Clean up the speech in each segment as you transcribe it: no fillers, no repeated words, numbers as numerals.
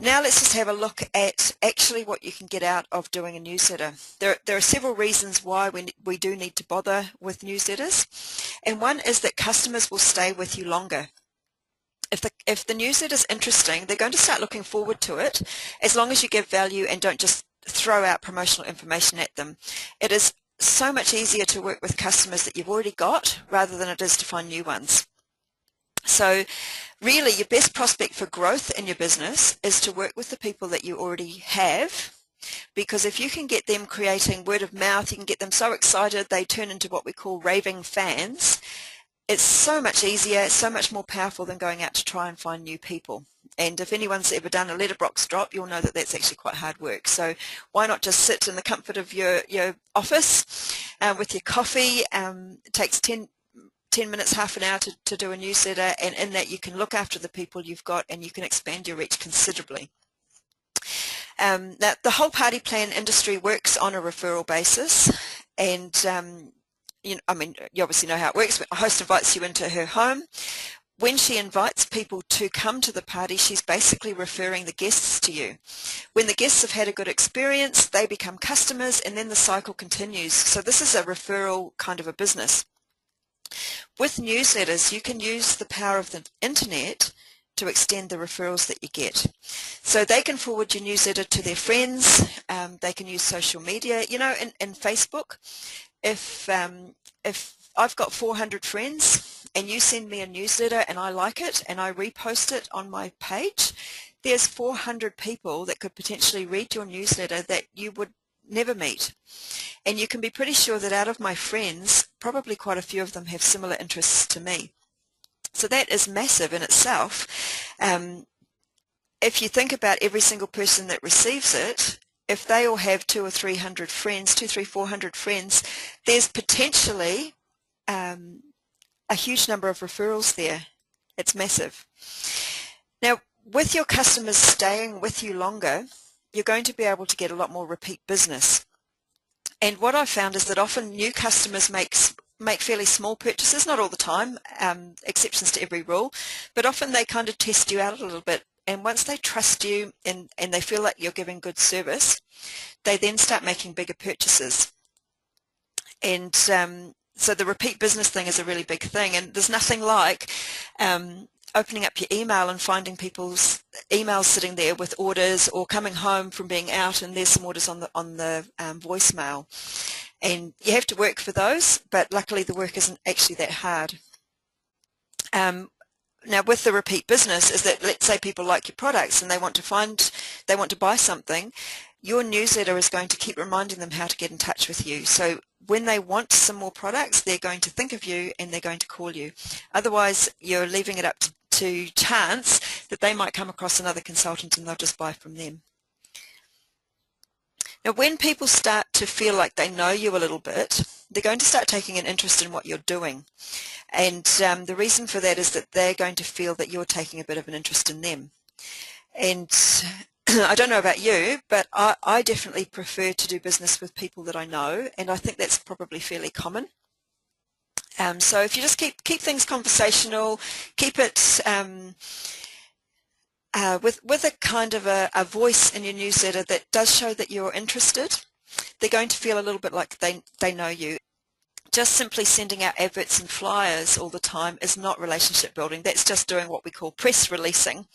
Now let's just have a look at actually what you can get out of doing a newsletter. There are several reasons why we do need to bother with newsletters, and one is that customers will stay with you longer. If the newsletter is interesting, they're going to start looking forward to it as long as you give value and don't just throw out promotional information at them. It is so much easier to work with customers that you've already got rather than it is to find new ones. So really your best prospect for growth in your business is to work with the people that you already have, because if you can get them creating word of mouth, you can get them so excited they turn into what we call raving fans. It's so much easier, so much more powerful than going out to try and find new people. And if anyone's ever done a letterbox drop, you'll know that that's actually quite hard work. So why not just sit in the comfort of your office with your coffee. It takes 10 minutes, half an hour to do a newsletter, and in that you can look after the people you've got and you can expand your reach considerably. Now, the whole party plan industry works on a referral basis, and you obviously know how it works. A host invites you into her home. When she invites people to come to the party, she's basically referring the guests to you. When the guests have had a good experience, they become customers, and then the cycle continues. So this is a referral kind of a business. With newsletters, you can use the power of the internet to extend the referrals that you get. So they can forward your newsletter to their friends. They can use social media. You know, in Facebook, if I've got 400 friends and you send me a newsletter and I like it and I repost it on my page, there's 400 people that could potentially read your newsletter that you would never meet. And you can be pretty sure that out of my friends, probably quite a few of them have similar interests to me. So that is massive in itself. If you think about every single person that receives it, if they all have 200 or 300 friends, 400 friends, there's potentially a huge number of referrals there. It's massive. Now, with your customers staying with you longer, you're going to be able to get a lot more repeat business. And what I've found is that often new customers make fairly small purchases, not all the time, exceptions to every rule, but often they kind of test you out a little bit. And once they trust you and they feel like you're giving good service, they then start making bigger purchases. And so the repeat business thing is a really big thing, and there's nothing like opening up your email and finding people's emails sitting there with orders, or coming home from being out and there's some orders on the voicemail. And you have to work for those, but luckily the work isn't actually that hard. Now with the repeat business is that, let's say people like your products and they want to buy something, your newsletter is going to keep reminding them how to get in touch with you. So when they want some more products, they're going to think of you and they're going to call you. Otherwise, you're leaving it up to chance that they might come across another consultant and they'll just buy from them. Now, when people start to feel like they know you a little bit, they're going to start taking an interest in what you're doing. And the reason for that is that they're going to feel that you're taking a bit of an interest in them. And I don't know about you, but I definitely prefer to do business with people that I know, and I think that's probably fairly common. So if you just keep things conversational, keep it with a kind of a voice in your newsletter that does show that you're interested, they're going to feel a little bit like they know you. Just simply sending out adverts and flyers all the time is not relationship building. That's just doing what we call press releasing.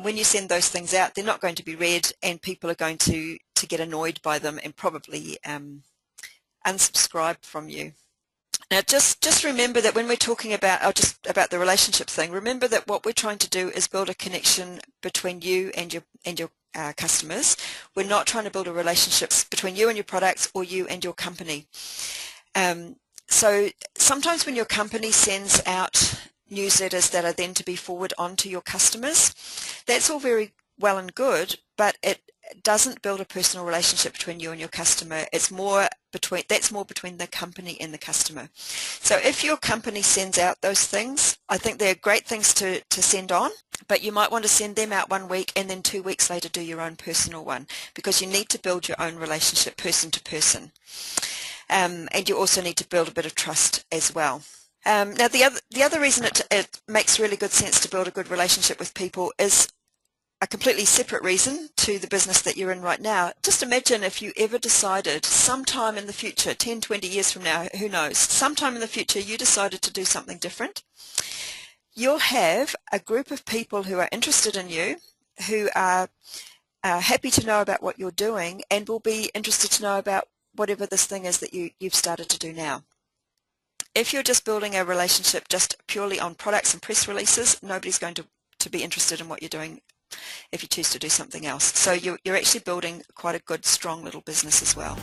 When you send those things out, they're not going to be read, and people are going to get annoyed by them and probably unsubscribe from you. Now, just remember that when we're talking about about the relationship thing, remember that what we're trying to do is build a connection between you and your customers. We're not trying to build a relationship between you and your products or you and your company. So sometimes when your company sends out newsletters that are then to be forwarded on to your customers, that's all very well and good, but it doesn't build a personal relationship between you and your customer. That's more between the company and the customer. So if your company sends out those things, I think they're great things to send on, but you might want to send them out 1 week and then 2 weeks later do your own personal one, because you need to build your own relationship person to person. And you also need to build a bit of trust as well. Now the other reason it makes really good sense to build a good relationship with people is a completely separate reason to the business that you're in right now. Just imagine if you ever decided sometime in the future, 10, 20 years from now, who knows, sometime in the future you decided to do something different. You'll have a group of people who are interested in you, who are happy to know about what you're doing, and will be interested to know about whatever this thing is that you've started to do now. If you're just building a relationship just purely on products and press releases, nobody's going to be interested in what you're doing if you choose to do something else. So you're actually building quite a good, strong little business as well.